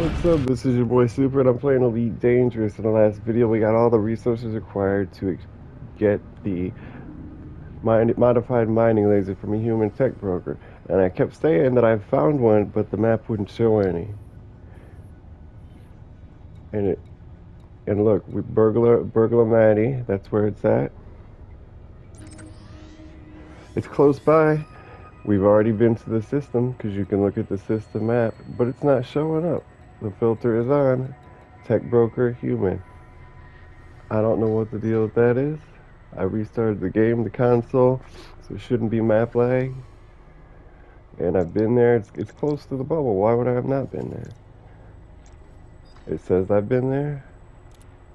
What's up? This is your boy Super, and I'm playing Elite Dangerous. In the last video, we got all the resources required to get the modified mining laser from a human tech broker. And I kept saying that I found one, but the map wouldn't show any. And look, we burglar Maddie. That's where it's at. It's close by. We've already been to the system because you can look at the system map, but it's not showing up. The filter is on. Tech broker human. I don't know what the deal with that is. I restarted the game, the console, so it shouldn't be map lag. And I've been there. It's close to the bubble. Why would I have not been there? It says I've been there.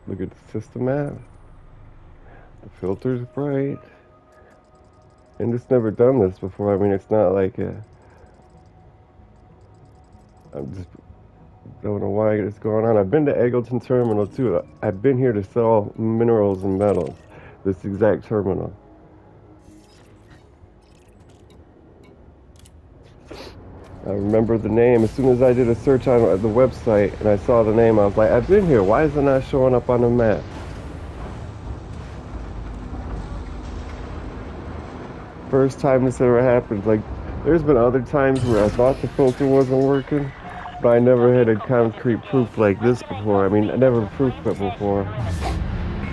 Look at the system map. The filter's bright. And it's never done this before. I mean, it's not like I'm just don't know why it's going on. I've been to Eggleton Terminal too. I've been here to sell minerals and metals. This exact terminal. I remember the name. As soon as I did a search on the website and I saw the name, I was like, I've been here. Why is it not showing up on the map? First time this ever happened. Like, there's been other times where I thought the filter wasn't working, but I never had a concrete proof like this before. I mean, I never proved it before.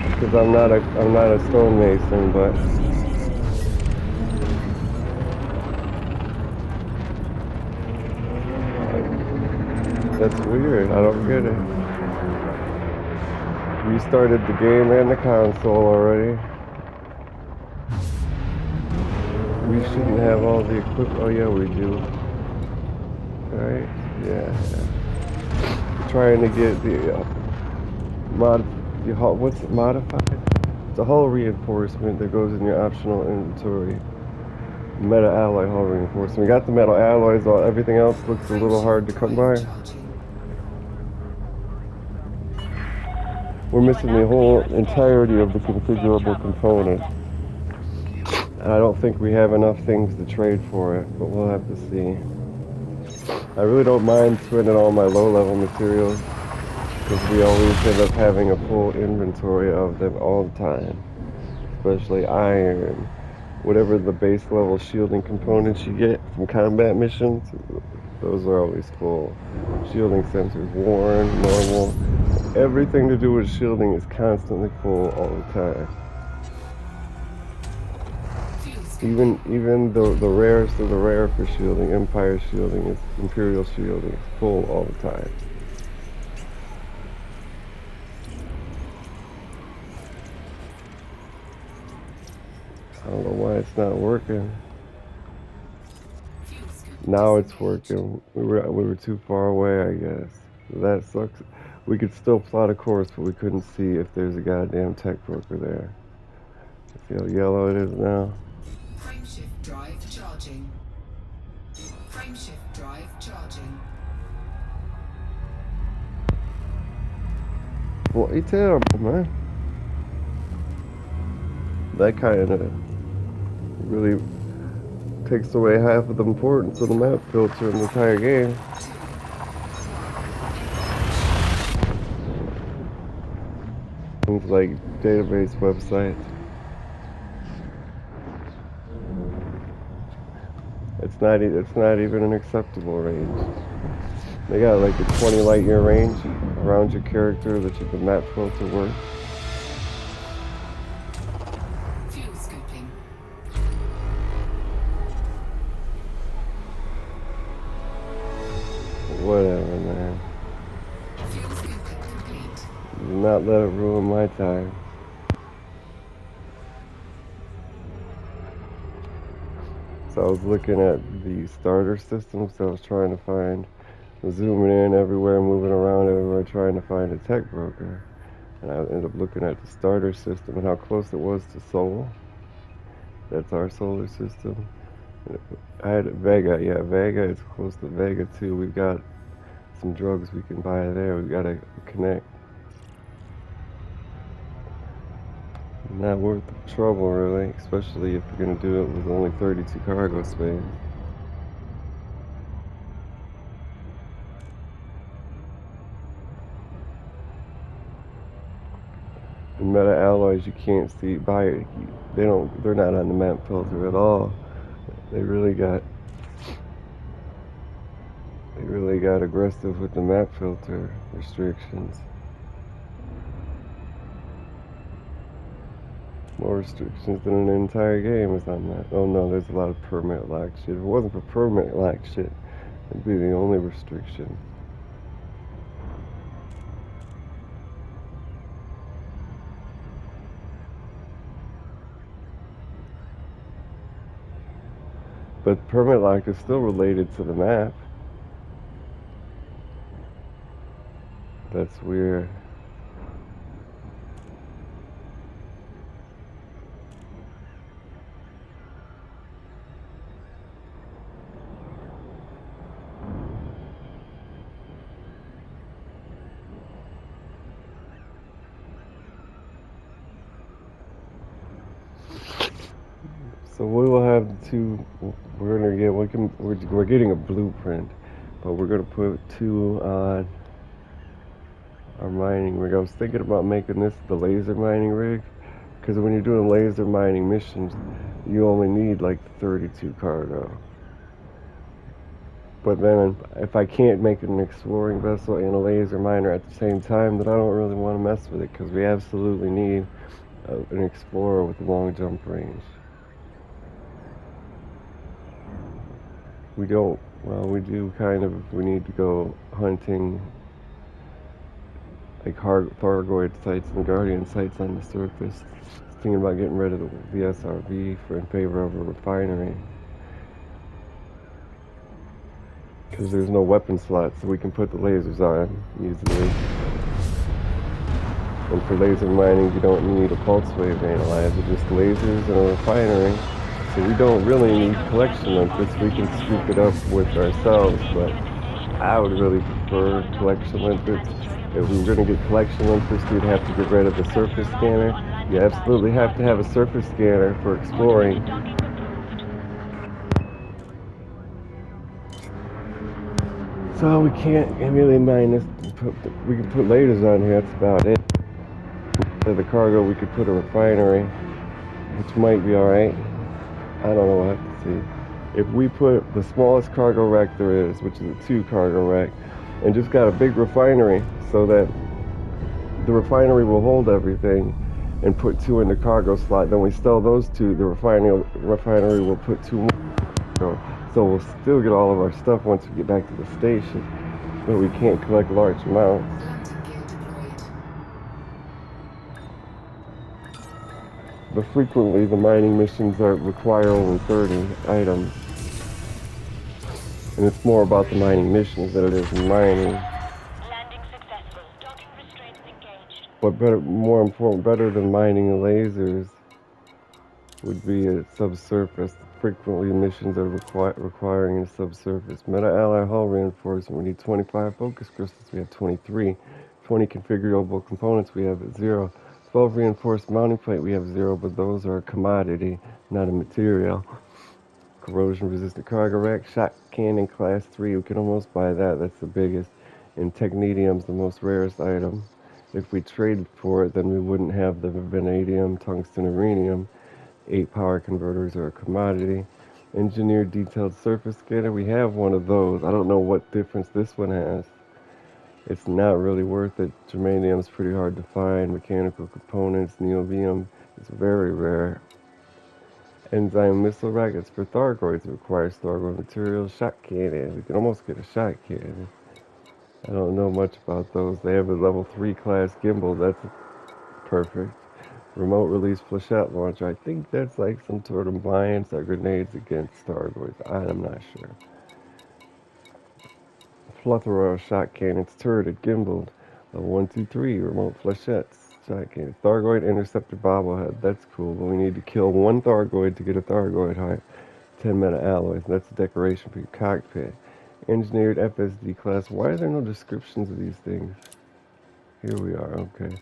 Because I'm not a stonemason, but that's weird. I don't get it. Restarted the game and the console already. We shouldn't have all the equipment. Oh yeah, we do. Right? Yeah. Trying to get the what's it modified? The hull reinforcement that goes in your optional inventory. Metal alloy hull reinforcement. We got the metal alloys. Everything else looks a little hard to come by. We're missing the whole entirety of the configurable component. And I don't think we have enough things to trade for it, but we'll have to see. I really don't mind spending all my low-level materials because we always end up having a full inventory of them all the time. Especially iron, whatever the base level shielding components you get from combat missions, those are always full. Shielding sensors, worn, normal. Everything to do with shielding is constantly full all the time. Even the rarest of the rare for shielding, Empire shielding, is Imperial shielding, is full all the time. I don't know why it's not working. Now it's working. We were too far away, I guess. That sucks. We could still plot a course, but we couldn't see if there's a goddamn tech broker there. See how yellow it is now? Frameshift drive charging. Frameshift drive charging. Bloody terrible, man. That kind of really takes away half of the importance of the map filter in the entire game. Things like database websites. It's not even an acceptable range. They got like a 20 light year range around your character that the map filter works. Fuel scooping. Whatever, man. Fuel scooping complete. Do not let it ruin my time. So I was looking at the starter system, so I was trying to find, zooming in everywhere, moving around everywhere, trying to find a tech broker. And I ended up looking at the starter system and how close it was to Sol. That's our solar system. I had Vega, yeah, Vega is close to Vega too. We've got some drugs we can buy there. We've got to connect. Not worth the trouble, really, especially if you're going to do it with only 32 cargo space. Meta alloys you can't see by it. They're not on the map filter at all. They really got aggressive with the map filter restrictions. More restrictions than an entire game is on that. Oh no, there's a lot of permit lock shit. If it wasn't for permit lock shit, it'd be the only restriction. But permit lock is still related to the map. That's weird. So we will have the two. We're gonna get. We're getting a blueprint, but we're gonna put two on our mining rig. I was thinking about making this the laser mining rig, because when you're doing laser mining missions, you only need like 32 cargo. But then if I can't make it an exploring vessel and a laser miner at the same time, then I don't really want to mess with it, because we absolutely need an explorer with a long jump range. We don't. Well, we do kind of. We need to go hunting like Thargoid sites and Guardian sites on the surface. Thinking about getting rid of the SRV in favor of a refinery. Because there's no weapon slots, so we can put the lasers on easily. And for laser mining, you don't need a pulse wave analyzer, just lasers and a refinery. So we don't really need collection limpets. We can scoop it up with ourselves, but I would really prefer collection limpets. If we were going to get collection limpets, we'd have to get rid of the surface scanner. You absolutely have to have a surface scanner for exploring. So we can't really mine this. We can put lasers on here, that's about it. For the cargo, we could put a refinery, which might be alright. I don't know, we'll have to see. If we put the smallest cargo rack there is, which is a 2 cargo rack, and just got a big refinery so that the refinery will hold everything and put 2 in the cargo slot, then we sell those 2, the refinery will put 2 more. So we'll still get all of our stuff once we get back to the station, but we can't collect large amounts. Landing gear deployed. But frequently the mining missions require only 30 items. And it's more about the mining missions than it is mining. Landing successful. Docking restraints engaged. But more important, better than mining the lasers would be a subsurface. Frequently missions are requiring a subsurface. Meta ally hull reinforcement, we need 25 focus crystals, we have 23. 20 configurable components, we have 0. 12 reinforced mounting plate, we have 0, but those are a commodity, not a material. Corrosion resistant cargo rack, shot cannon class 3, we can almost buy that, that's the biggest. And technetium's the most rarest item. If we traded for it, then we wouldn't have the vanadium, tungsten, uranium. 8 power converters are a commodity. Engineered detailed surface scanner, we have one of those. I don't know what difference this one has. It's not really worth it. Germanium's pretty hard to find. Mechanical components, neobium is very rare. Enzyme missile rockets for Thargoids require Thargoid materials. Shot cannon, we can almost get a shot cannon. I don't know much about those. They have a level 3 class gimbal, that's perfect. Remote release flechette launcher. I think that's like some sort of mines or grenades against Thargoids. I'm not sure. Plethora of shot cannons, turreted, gimbaled. 1, 2, 3. Remote flechettes. Shot cannon. Thargoid interceptor bobblehead. That's cool, but we need to kill 1 Thargoid to get a Thargoid heart. 10 meta alloys. That's a decoration for your cockpit. Engineered FSD class. Why are there no descriptions of these things? Here we are. Okay.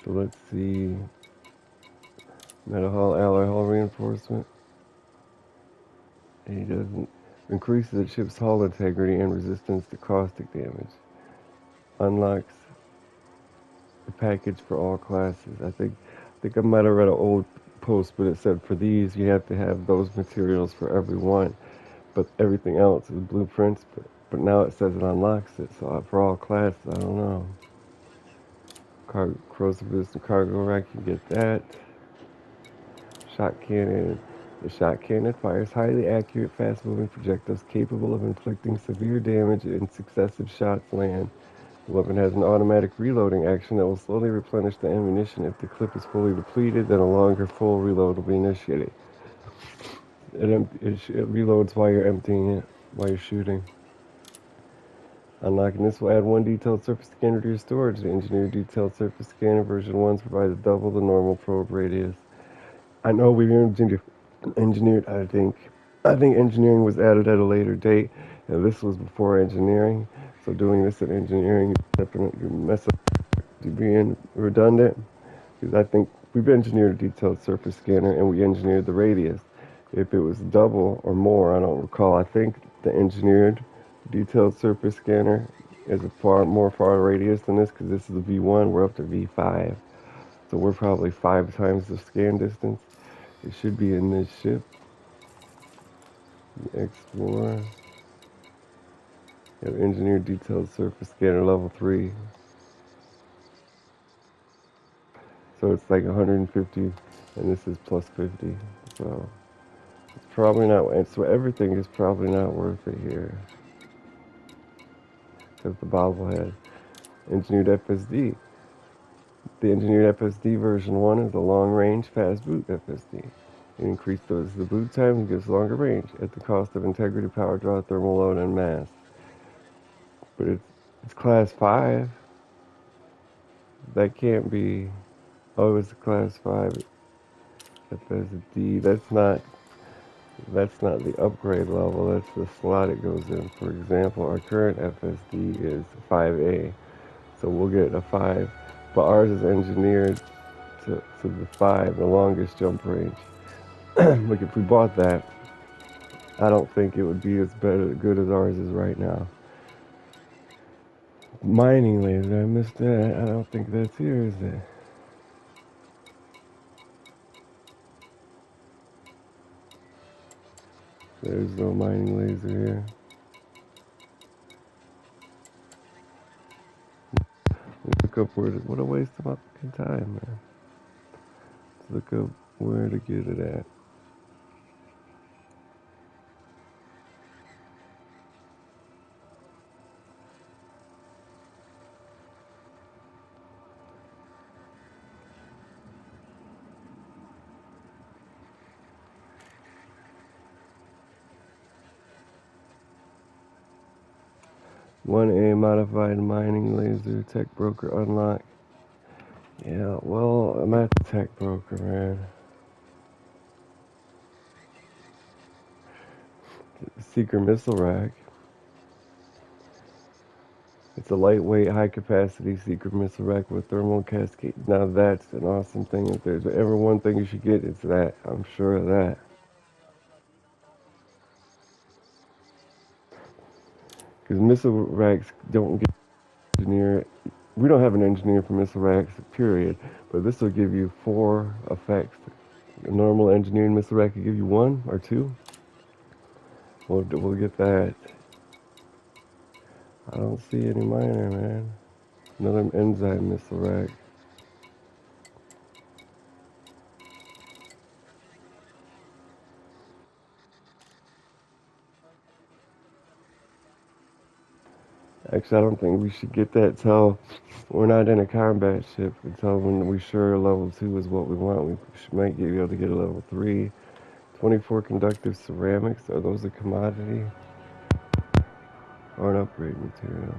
So let's see. Meta hull, alloy hull reinforcement. He doesn't. Increases the ship's hull integrity and resistance to caustic damage. Unlocks the package for all classes. I think I might have read an old post, but it said for these you have to have those materials for every one, but everything else is blueprints. But now it says it unlocks it, so for all classes, I don't know. Corrosive resistant cargo rack, you get that. Shot cannon. The shot cannon fires highly accurate, fast-moving projectiles capable of inflicting severe damage in successive shots land. The weapon has an automatic reloading action that will slowly replenish the ammunition. If the clip is fully depleted, then a longer full reload will be initiated. It reloads while you're emptying it, while you're shooting. Unlocking this will add one detailed surface scanner to your storage. The engineered detailed surface scanner version 1 provides double the normal probe radius. I know we engineered, I think engineering was added at a later date, and this was before engineering. So doing this in engineering, you mess up to being redundant, because I think we've engineered a detailed surface scanner and we engineered the radius. If it was double or more, I don't recall. I think the engineered detailed surface scanner is a far radius than this, because this is a V1, we're up to V5. So we're probably 5 times the scan distance. It should be in this ship. Explorer. You have engineered detailed surface scanner level 3. So it's like 150, and this is plus 50. So it's probably not, and so everything is probably not worth it here. Because the bobblehead. Engineered FSD. The engineered FSD version 1 is a long range fast boot FSD. It increases the boot time and gives longer range at the cost of integrity, power draw, thermal load, and mass. But it's class 5. That can't be. Oh, it's class 5 FSD. That's not the upgrade level. That's the slot it goes in. For example, our current FSD is 5A, so we'll get a 5. But ours is engineered to the 5, the longest jump range. Like if we bought that, I don't think it would be as good as ours is right now. Mining laser, I missed that. I don't think that's here, is it? There's no mining laser here. Look up what a waste of my fucking time, man. Let's look up where to get it at. One A modified mining laser tech broker unlock. Yeah, well, I'm at the tech broker, man. Seeker missile rack. It's a lightweight, high-capacity secret missile rack with thermal cascade. Now that's an awesome thing. If there's ever one thing you should get, it's that. I'm sure of that. Because missile racks don't get engineered. We don't have an engineer for missile racks, period. But this will give you 4 effects. A normal engineering missile rack could give you 1 or 2. We'll get that. I don't see any miner, man. Another enzyme missile rack. Actually, I don't think we should get that till we're not in a combat ship. Until when we're sure level 2 is what we want. We might be able to get a level 3. 24 conductive ceramics. Are those a commodity or an upgrade material?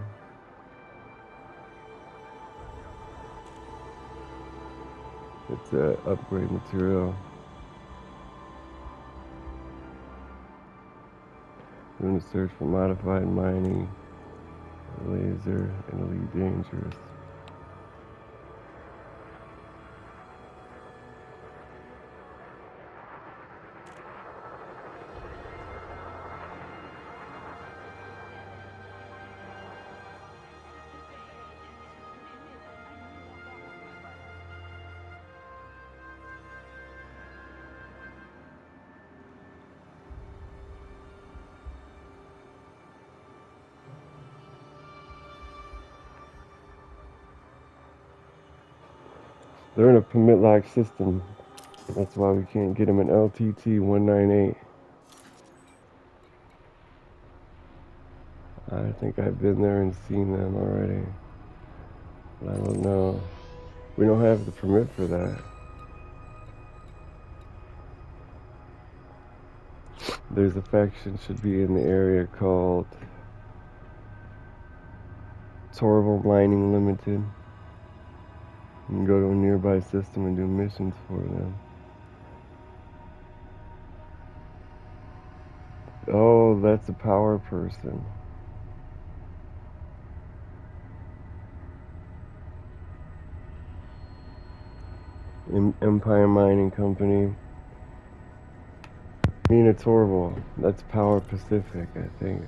It's an upgrade material. Doing a search for modified mining, laser, and elite dangerous. They're in a permit lock system. That's why we can't get them in LTT 198. I think I've been there and seen them already. But I don't know. We don't have the permit for that. There's a faction should be in the area called Torval Mining Limited. You can go to a nearby system and do missions for them. Oh, that's a power person. Empire Mining Company. Mina Torval. That's Power Pacific, I think.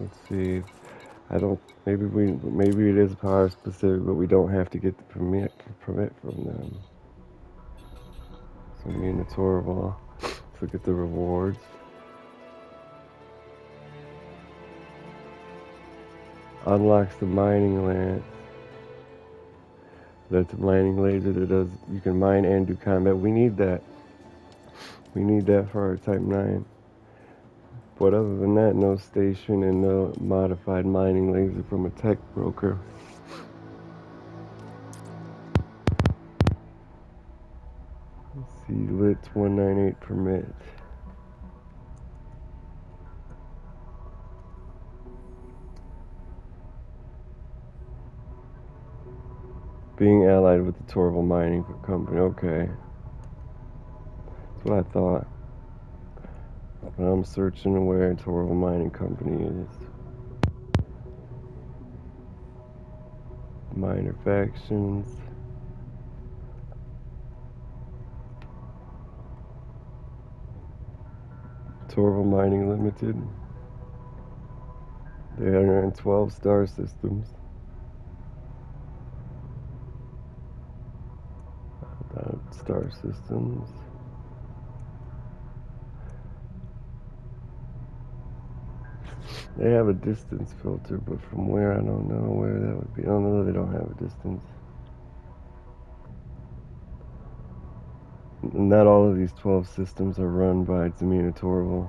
Let's see. I don't. Maybe it is Power Pacific, but we don't have to get the permit from them. So Mina Torval. Let's look at the rewards. Unlocks the mining lance. That's a mining laser that does. You can mine and do combat. We need that. We need that for our Type 9. But other than that, no station and no modified mining laser from a tech broker. Let's see, lit 198 permit. Being allied with the Torval Mining Company. Okay. That's what I thought. But I'm searching where Torval Mining Company is. Minor factions. Torval Mining Limited. They are in 12 star systems. Star systems. They have a distance filter, but from where, I don't know where that would be. I don't know, they don't have a distance. Not all of these 12 systems are run by Zamina Torval.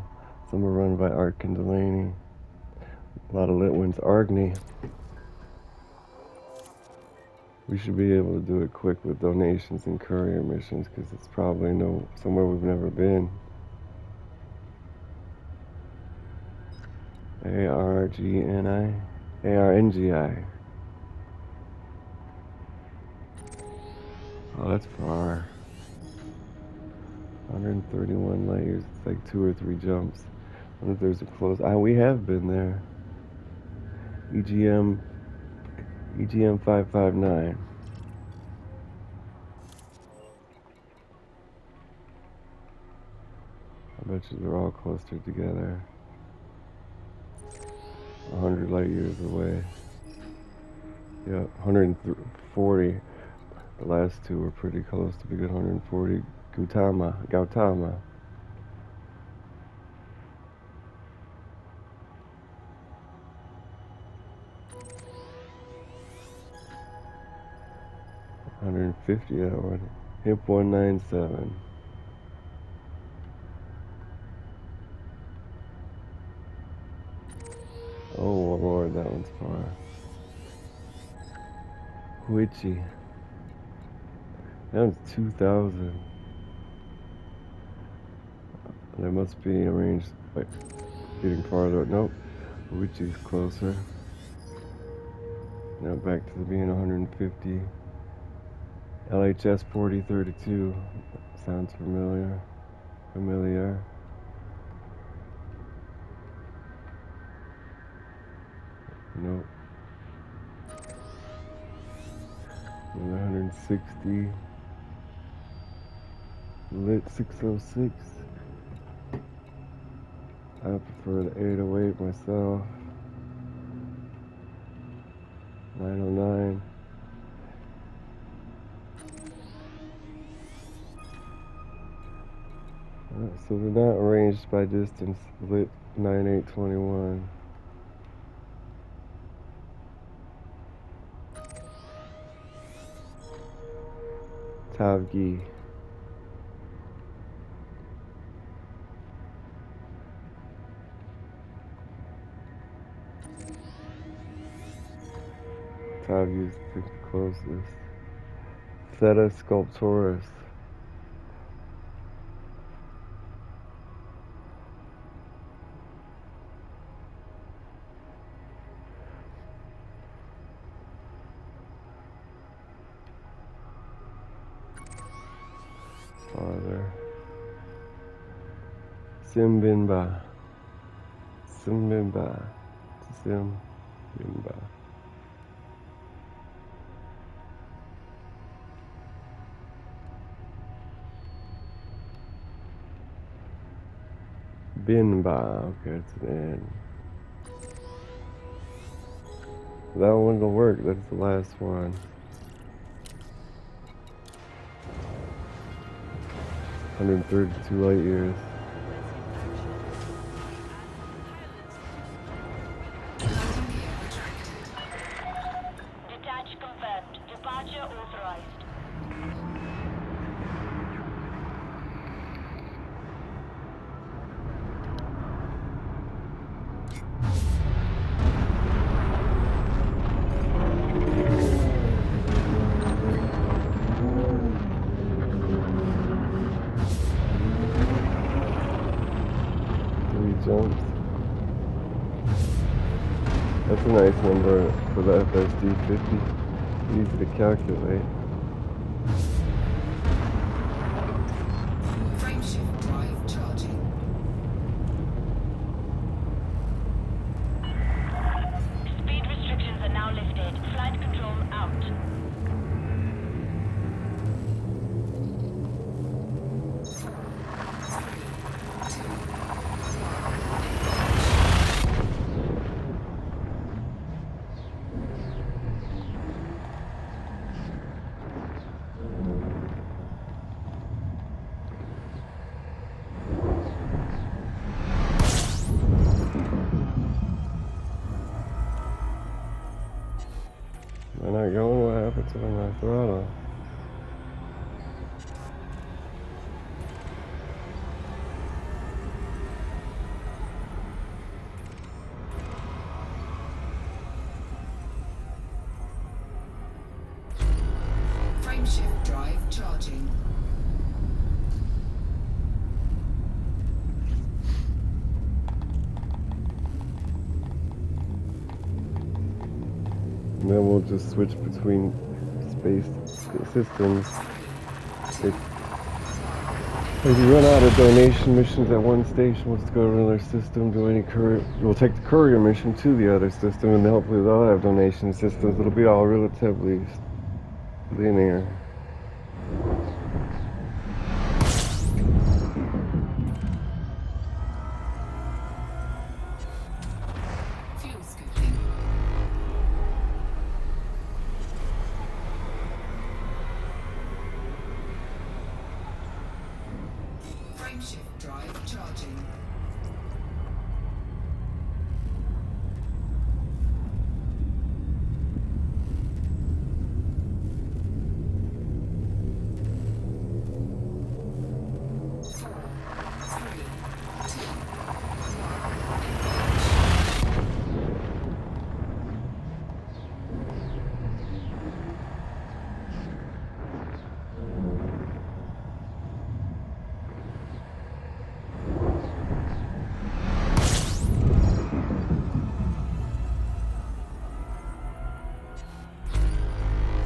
Some are run by Ark and Delaney. A lot of lit ones. Argny. We should be able to do it quick with donations and courier missions because it's probably somewhere we've never been. ARGNI? ARNGI. Oh, that's far. 131 light years. It's like 2 or 3 jumps. I wonder if there's a close. We have been there. EGM 559. I bet you they're all clustered together. 100 light years away. Yeah, 140. The last two were pretty close to be good. 140. Gautama. 150 that one. Hip 197. Oh Lord, that one's far. Huichi. That one's 2,000. That must be arranged by getting farther. Nope. Huichi's closer. Now back to being 150. LHS 4032. Sounds familiar. Nope. 160. Lit 606. I prefer the 808 myself. 909. So they're not arranged by distance. Lit 9821. Tavgi. Tavgi's the closest. Theta Sculptoris. Father. Simbimba. Simbimba. Simbimba. Binba. Okay, it's an N. That one will work. That's the last one. 132 light years. Landing gear retracted. Detach confirmed. Departure authorized. Jumps. That's a nice number for the FSD 50. Easy to calculate. Frameshift drive charging. Speed restrictions are now lifted. Flight control out. 4, 3, 2, 1. Am I not going? What happened to my throttle? Frameshift drive charging. And then we'll just switch between space systems. If you run out of donation missions at one station, we'll just go to another system, do any courier. We'll take the courier mission to the other system, and hopefully they'll have donation systems. It'll be all relatively linear. Fuel scooping. Frameshift drive charging.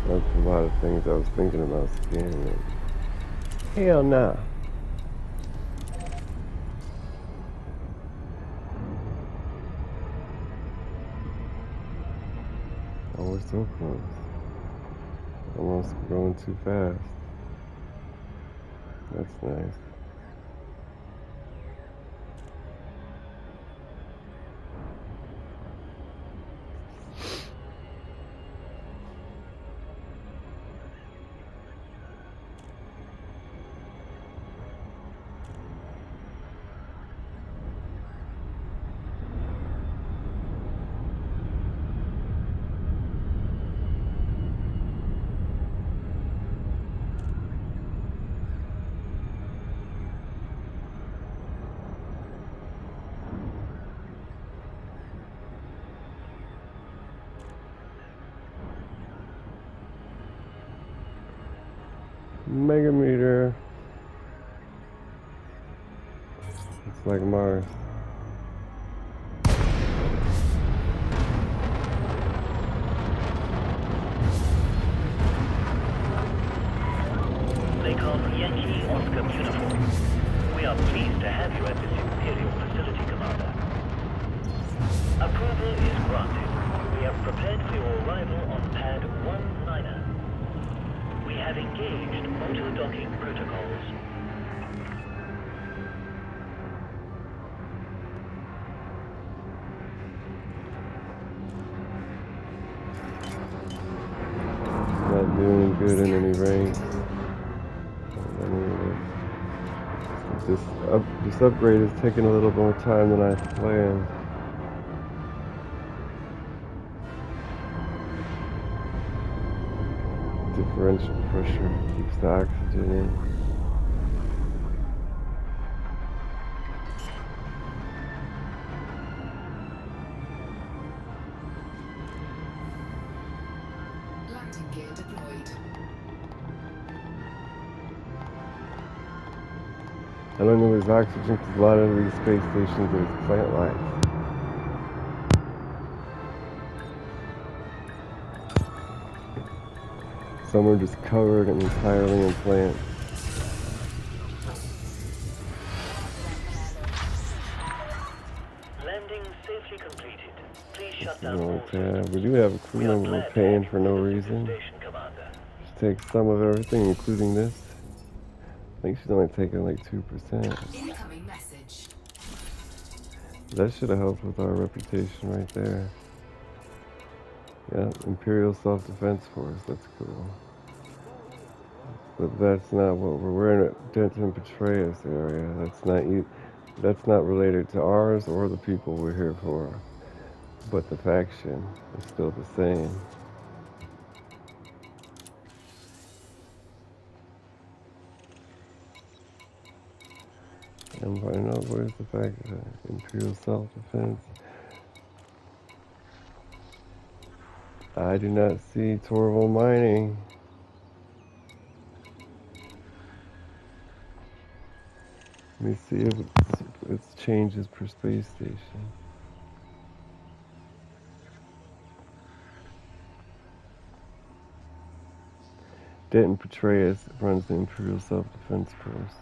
That's a lot of things I was thinking about scanning. Hell nah. Oh, we're so close. Almost going too fast. That's nice. Megameter. It's like Mars. They call Yankee Oscar uniform. We are pleased to have you at this Imperial facility, Commander. Approval is granted. We have prepared for your arrival on pad 19er. We have engaged auto-docking protocols. Not doing good in any ranks. This upgrade is taking a little more time than I planned. Differential pressure keeps the oxygen in. Landing gear deployed. I don't know there's oxygen because a lot of these space stations there's plant life. Some are just covered entirely in plants. Landing safely completed. Please shut You down know, all systems. we do have a crew We are member we're glad to paying have for you no with us at reason. this station, Commander. She takes some of everything, including this. I think she's only taking like 2%. Incoming message. That should have helped with our reputation right there. Yeah, Imperial Self-Defense Force, that's cool. But that's not what we're in a Denton Petraeus area. That's not related to ours or the people we're here for. But the faction is still the same. And I know where's the faction? Imperial Self-Defense. I do not see Torval Mining. Let me see if it's changes per space station. Denton Petraeus runs the Imperial Self-Defense Force.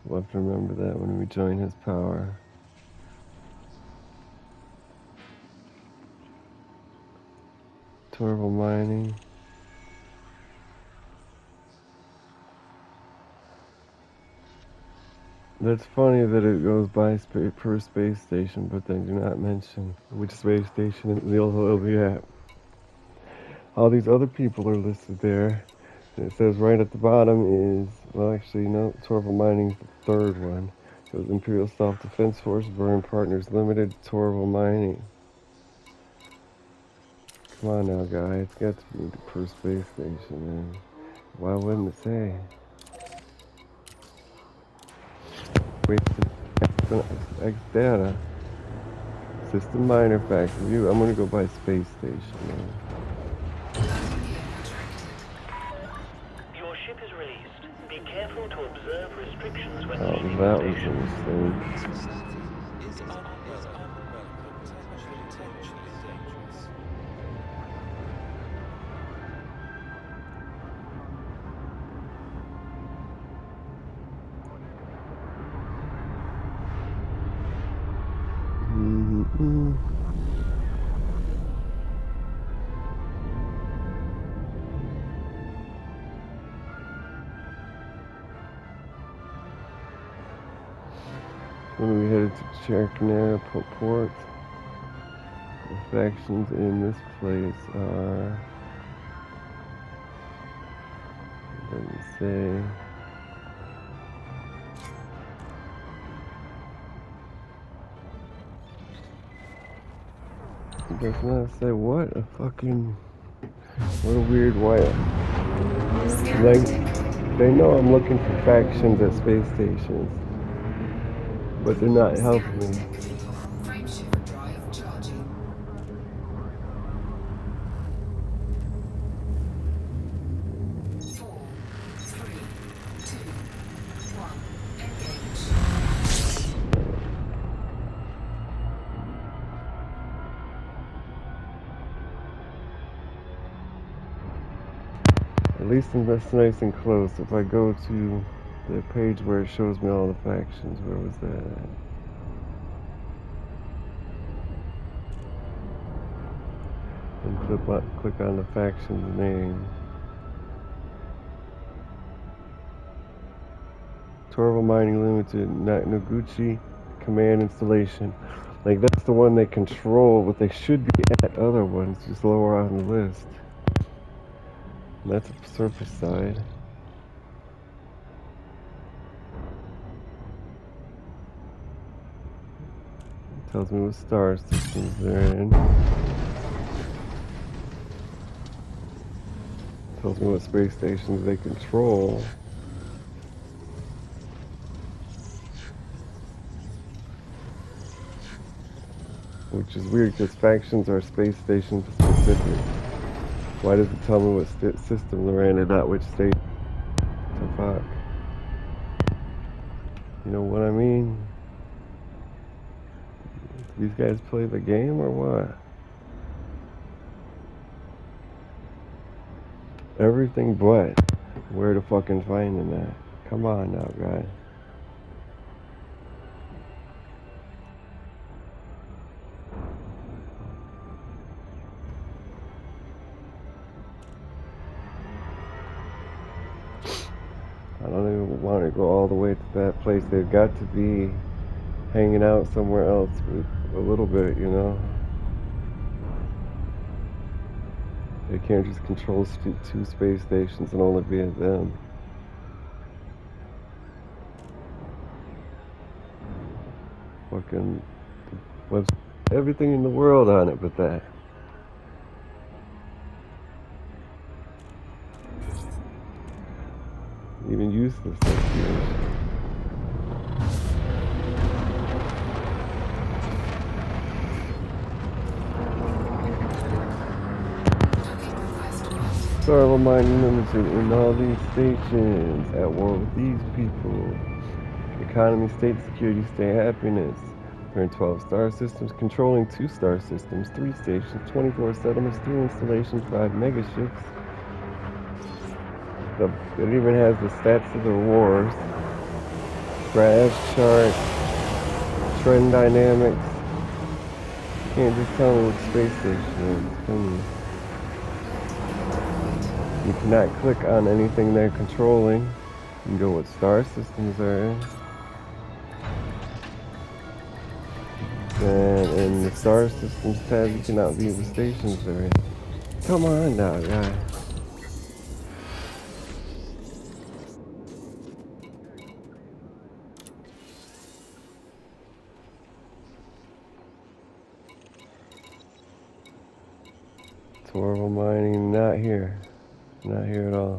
We'll have to remember that when we join his power. Torval Mining. That's funny that it goes by per space station, but they do not mention which space station it'll be at. All these other people are listed there. And it says right at the bottom is, well, actually, no, Torval Mining's the third one. It was Imperial Self-Defense Force, Burn Partners Limited, Torval Mining. Come on now, guys. It's got to be the per space station, man. Why wouldn't it say? Wasted X data. System minor factor view. I'm gonna go by space station, man. Landing gear retracted. Your ship is released. Be careful to observe restrictions when Oh, leaving that the was a station. mistake. Society is unwelcome, potentially dangerous. Mm-hmm. When we headed to Cherkner Port, the factions in this place are, it doesn't say. It does not say what a weird way. Scan Like, detected. they know I'm looking for factions at space stations, but they're not Scan helping me. detected. Frameshift drive charging. 4, 3, At least that's nice and close. If I go to the page where it shows me all the factions, where was that at? And click on the faction's name. Torval Mining Limited, Noguchi Command Installation. Like, that's the one they control, but they should be at other ones, just lower on the list. And that's the surface side. It tells me what star systems they're in. It tells me what space stations they control. Which is weird, because factions are space station specific. Why does it tell me what system they're in and not which station? The fuck? You know what I mean? Do these guys play the game or what? Everything but where to fucking finding that. Come on now, guys. I don't even want to go all the way to that place. They've got to be hanging out somewhere else a little bit, you know? They can't just control two space stations and only be at them. Fucking website, everything in the world on it but that. Even useless association. Docking request granted. Starville Mining Limited in all these stations, at war with these people. Economy, state security, state happiness. They're in 12 star systems, controlling 2 star systems, 3 stations, 24 settlements, 3 installations, 5 mega ships. It even has the stats of the wars, graphs, charts, trend dynamics. You can't just tell me what space station it is, can you? You cannot click on anything they're controlling. You can go what star systems they're in. And in the star systems tab, you cannot view the stations they're in. Come on now, guys. Torval Mining, not here. Not here at all.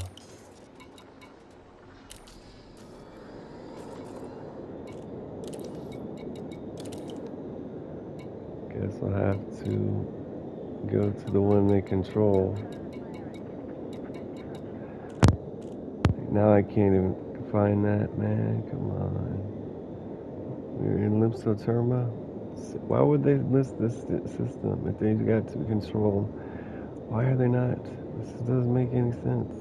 Guess I'll have to go to the one they control. Now I can't even find that, man. Come on. We're in Lipsoterma. Why would they list this system if they got to control? Why are they not? This doesn't make any sense.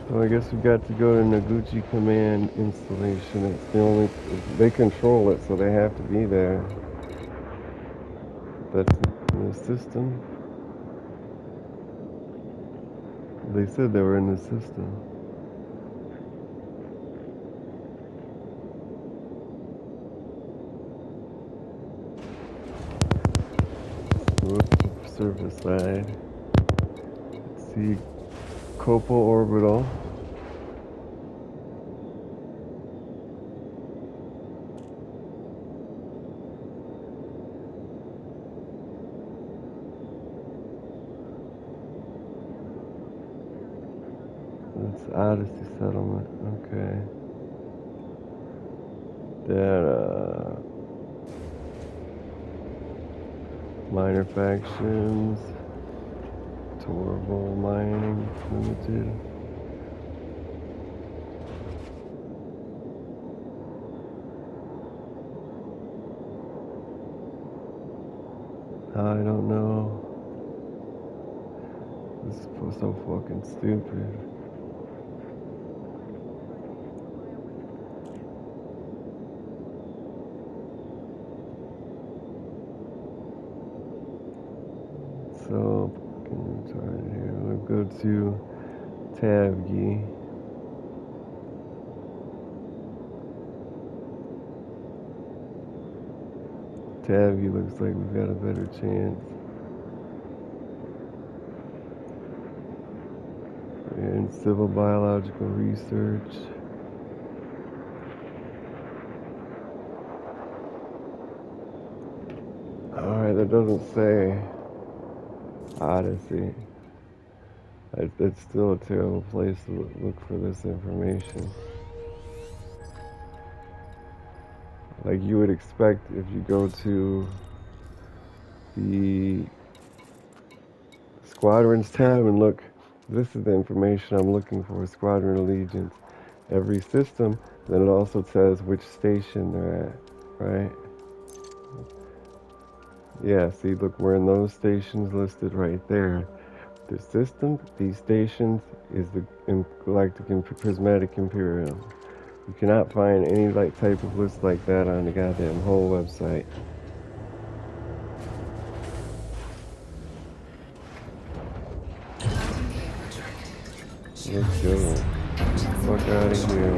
So I guess we've got to go to Noguchi Command Installation. It's the only, they control it, so they have to be there. That's in the system. They said they were in the system. Surface side. Let's see, Copo Orbital. That's Odyssey Settlement. Okay. Data. Minor factions. Torval Mining Limited. I don't know. This is so fucking stupid. So fucking retarded here. We'll go to Tabgy. Tabgy looks like we've got a better chance. And civil biological research. Alright, that doesn't say Odyssey. It's still a terrible place to look for this information. Like you would expect if you go to the Squadrons tab and look, this is the information I'm looking for, Squadron Allegiance. Every system, then it also says which station they're at, right? Yeah, see, look, we're in those stations listed right there. The system, these stations, is the Galactic and Prismatic Imperium. You cannot find any type of list like that on the goddamn whole website. Let's go. Fuck out of here.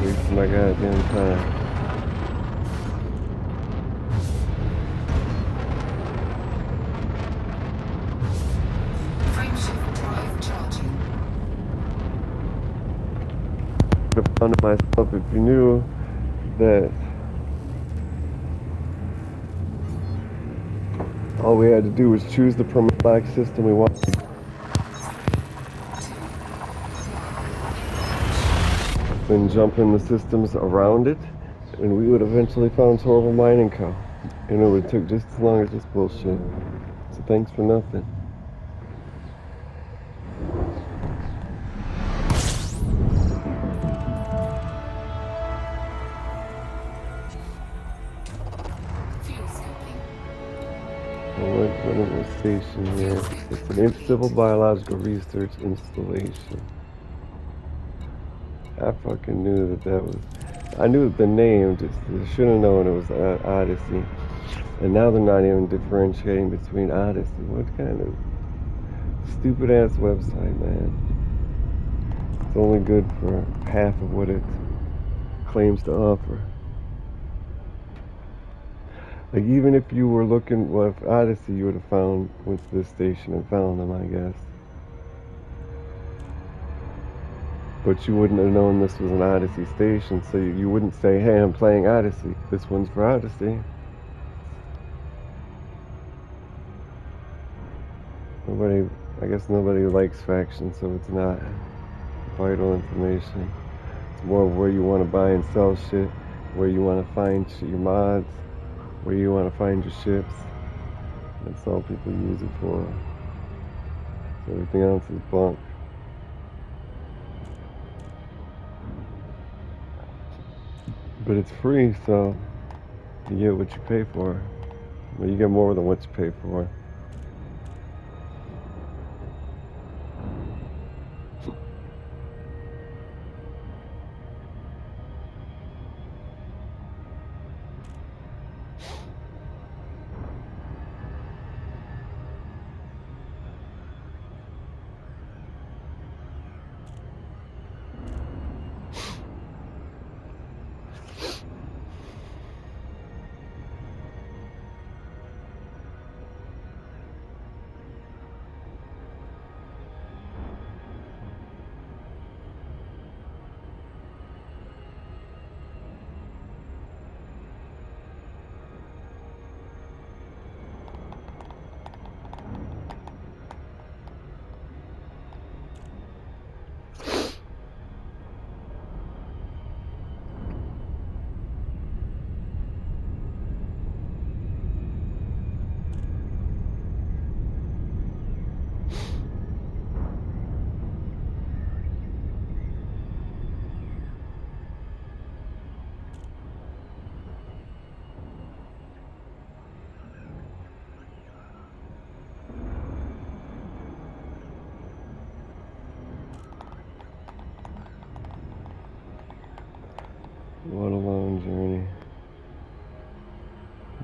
Wasting my goddamn time. Frameshift drive charging. I found it myself if you knew that all we had to do was choose the black system we wanted, then jump in the systems around it, and we would eventually found Torval Mining Co. And it would took just as long as this bullshit. So thanks for nothing. Fuel scoping. What was station here? It's an civil biological research installation. I fucking knew that was. I knew the name, just should have known it was Odyssey. And now they're not even differentiating between Odyssey. What kind of stupid ass website, man? It's only good for half of what it claims to offer. Like, even if you were looking with Odyssey, you would have found went to this station and found them, I guess. But you wouldn't have known this was an Odyssey station, so you wouldn't say, hey, I'm playing Odyssey. This one's for Odyssey. I guess nobody likes factions, so it's not vital information. It's more of where you want to buy and sell shit, where you want to find your mods, where you want to find your ships. That's all people use it for. So everything else is bunk. But it's free, so you get what you pay for. Well, you get more than what you pay for. What a long journey.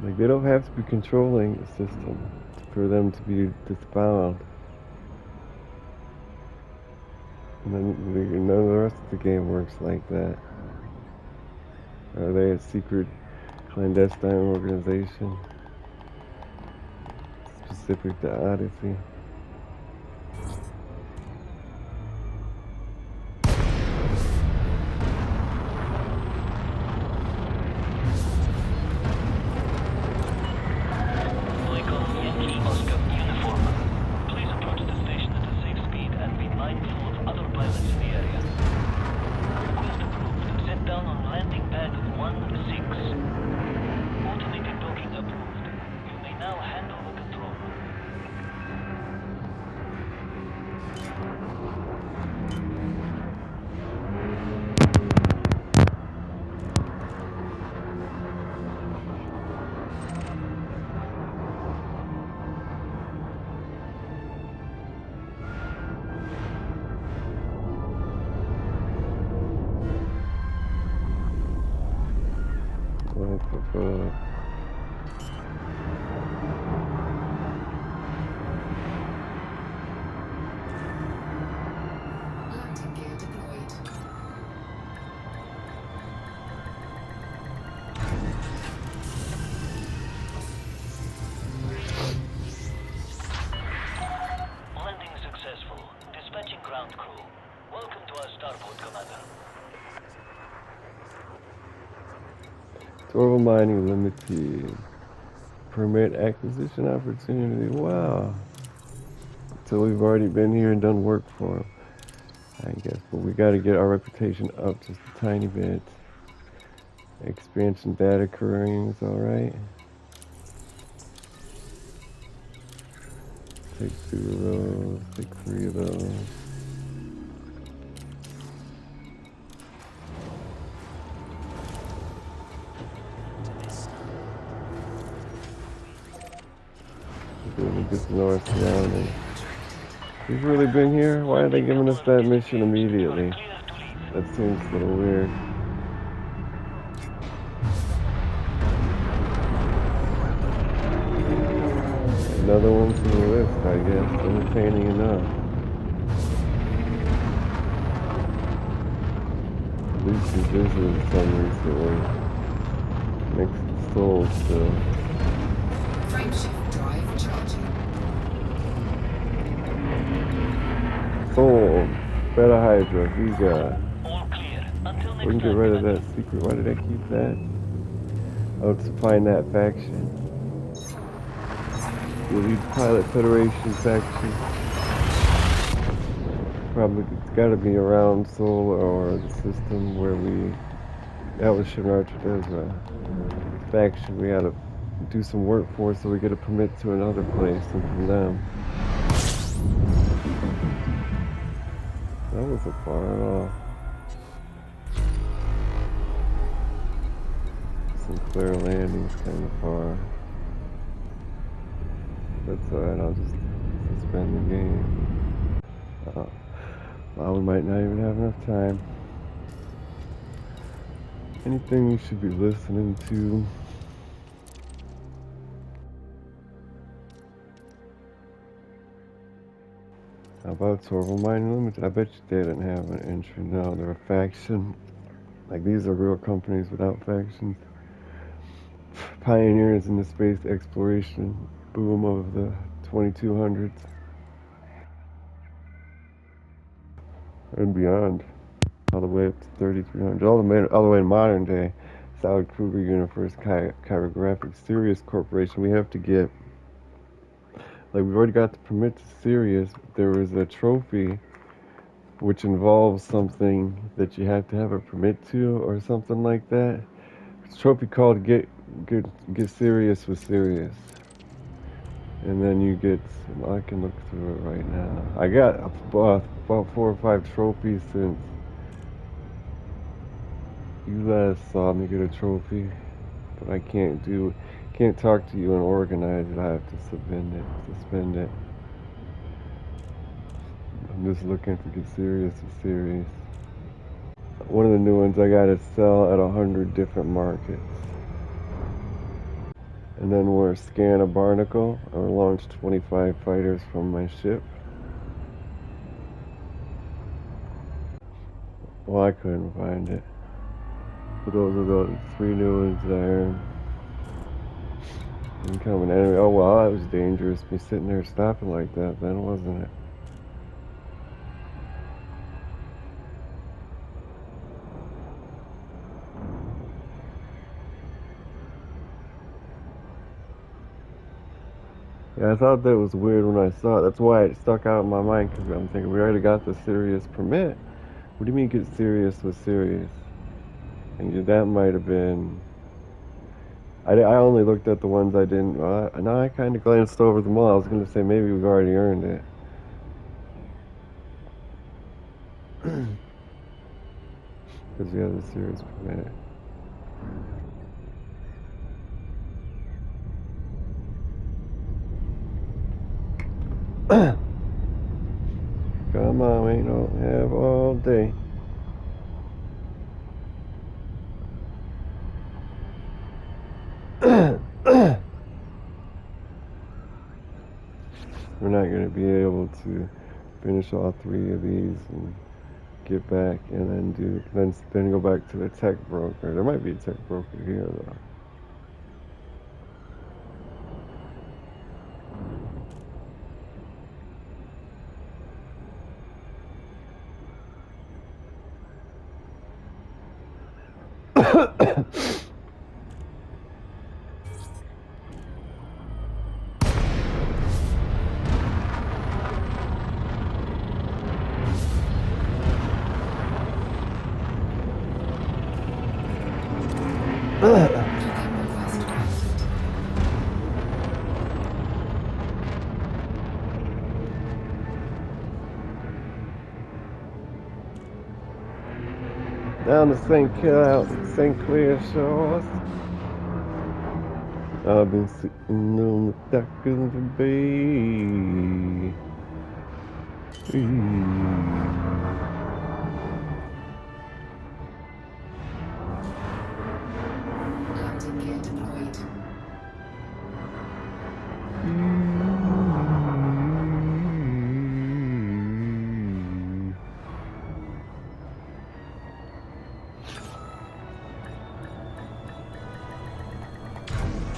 Like, they don't have to be controlling the system for them to be disbound. None of the rest of the game works like that. Are they a secret clandestine organization specific to Odyssey? Michael Yankee Oscar uniform. Please approach the station at a safe speed and be mindful of other pilots in the area. Request approved. Set down on landing pad 16. Automated docking approved. You may now handle the control. What the fuck? Landing gear deployed. Landing successful. Dispatching ground crew. Welcome to our starboard, Commander. Torval Mining Limited. Permit acquisition opportunity. Wow. So we've already been here and done work for them, I guess. But we got to get our reputation up just a tiny bit. Expansion data occurring is alright. Take 2 of those, take 3 of those. Really good north surrounding. We've really been here? Why are they giving us that mission immediately? Clear to leave. That seems a little weird. Another one to the list, I guess. Entertaining enough. At least we visited some recently. Mixed souls still. Frameshift drive charging. Sold. Beta Hydra, Vega. All clear. Until next We can get time, rid of Commander. that secret. Why did I keep that? Oh, to find that faction. The Elite Pilot Federation faction. Probably it's gotta be around Sol or the system where we. That was Shinra Tredezra. Faction we gotta do some work for so we get a permit to another place and from them. That wasn't far at all. Sinclair Landing's kind of far. That's alright, I'll just suspend the game. Well, we might not even have enough time. Anything we should be listening to? How about Torval Mining Limited? I bet you they didn't have an entry. No, they're a faction. Like, these are real companies without factions. Pioneers in the space exploration boom of the 2200s and beyond, all the way up to 3300, all the way in modern day. Salad Kruger Universe Chirographic Sirius Corporation. We have to get, like, we've already got the permit to Sirius. There was a trophy which involves something that you have to have a permit to, or something like that. It's a trophy called Get Serious with Sirius. And then you get, I can look through it right now. I got about 4 or 5 trophies since you last saw me get a trophy. But I can't talk to you and organize it. I have to suspend it. I'm just looking to get serious with serious. One of the new ones I gotta sell at 100 different markets. And then we're scan a barnacle or launch 25 fighters from my ship. Well, I couldn't find it. But those are the 3 new ones there. Incoming enemy. Oh wow, that was dangerous. Me sitting there stopping like that then, wasn't it? Yeah, I thought that was weird when I saw it. That's why it stuck out in my mind, because I'm thinking, we already got the serious permit. What do you mean get serious with serious? And that might have been... I only looked at the ones I didn't... no, I kind of glanced over them all. I was going to say maybe we've already earned it. Because we have the serious permit. Come on, we don't have all day. We're not going to be able to finish all 3 of these and get back and then go back to the tech broker. There might be a tech broker here though. Docking request granted. Down to St. Clair shores. I've been sitting on the dock of the bay. Landing gear deployed.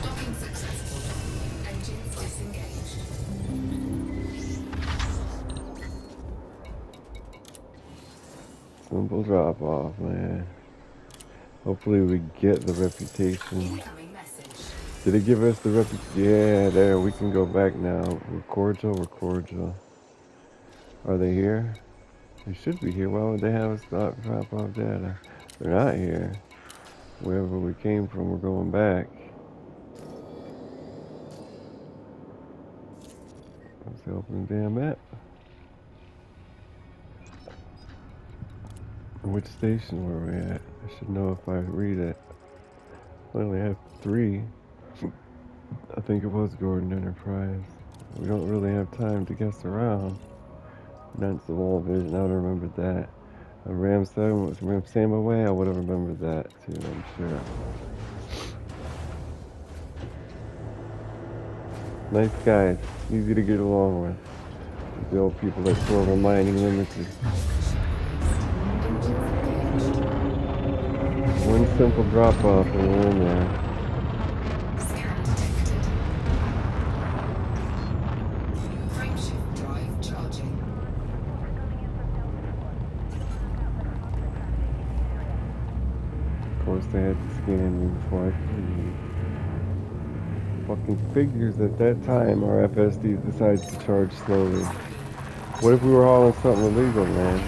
Docking successful. Engines disengaged. Simple drop off, man. Hopefully we get the reputation. Incoming message. Did it give us the reputation? Yeah, there, we can go back now. We're cordial. Are they here? They should be here. Why would they have us drop off data? They're not here. Wherever we came from, we're going back. Let's open the damn map. Which station were we at? I should know if I read it. I only have 3. I think it was Gordon Enterprise. We don't really have time to guess around. Not Small Vision, I would have remembered that. Ram 7 was Ram Sam away, I would have remembered that too, I'm sure. Nice guys, easy to get along with. The old people at Silver Mining Limited. One simple drop off and we're in there. Scan detected. Frameshift drive charging. Of course they had to scan me before I could leave. Fucking figures at that time our FSD decides to charge slowly. What if we were hauling something illegal, man?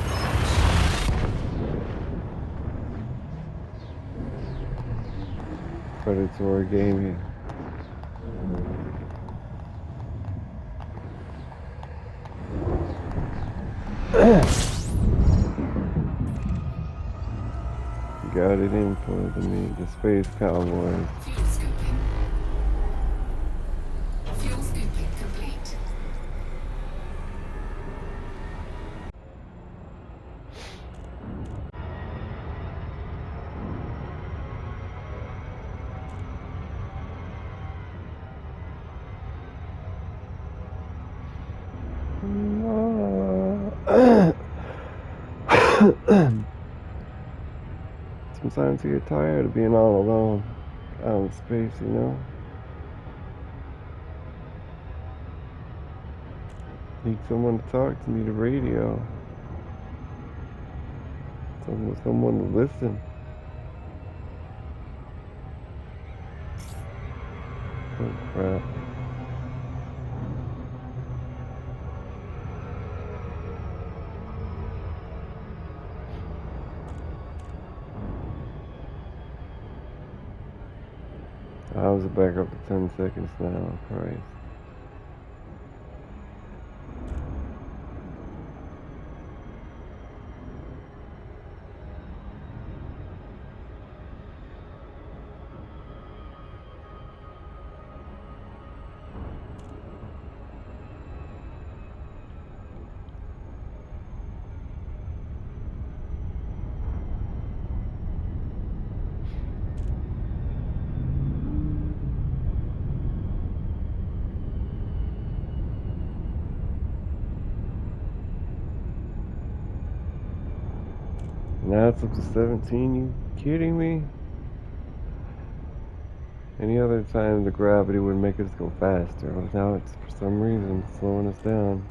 Predatory gaming. Got it input to me, the Space Cowboys. Fuel scooping. Fuel scooping complete. Sometimes you get tired of being all alone out in space, you know? Need someone to talk to, need a radio. Someone to listen. Oh crap. I was back up to 10 seconds now, Christ. Now it's up to 17, you kidding me? Any other time the gravity would make us go faster, but now it's for some reason slowing us down.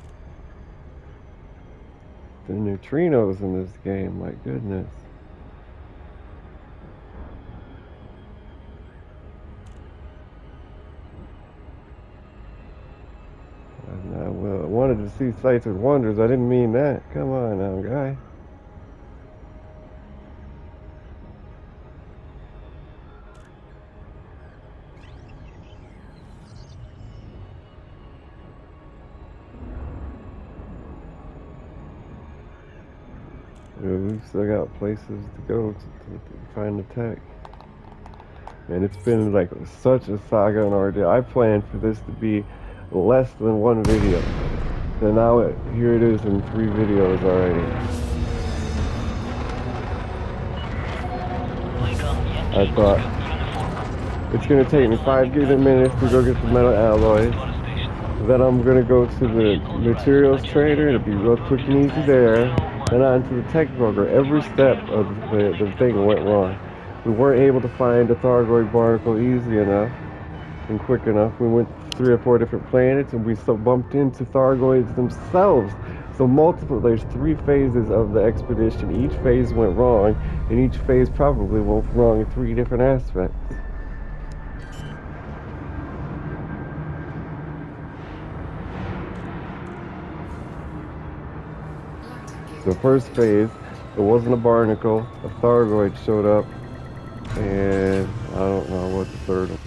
The neutrinos in this game, my goodness. I wanted to see sights and wonders, I didn't mean that. Come on now, guy. We've still got places to go to find the tech. And it's been like such a saga and ordeal. I planned for this to be less than one video. So now here it is in 3 videos already. I thought it's going to take me 5 giga minutes to go get the metal alloys. Then I'm going to go to the materials trader. It'll be real quick and easy there. Then on to the tech broker. Every step of the thing went wrong. We weren't able to find the Thargoid barnacle easy enough and quick enough. We went to 3 or 4 different planets and we still bumped into Thargoids themselves. So there's 3 phases of the expedition. Each phase went wrong, and each phase probably went wrong in 3 different aspects. The first phase, it wasn't a barnacle, a Thargoid showed up, and I don't know what the third one.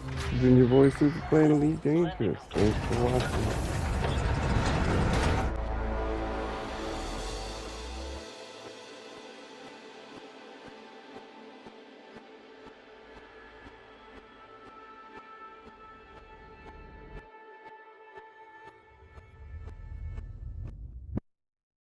This has been your boy Super playing Elite Dangerous. Thanks for watching.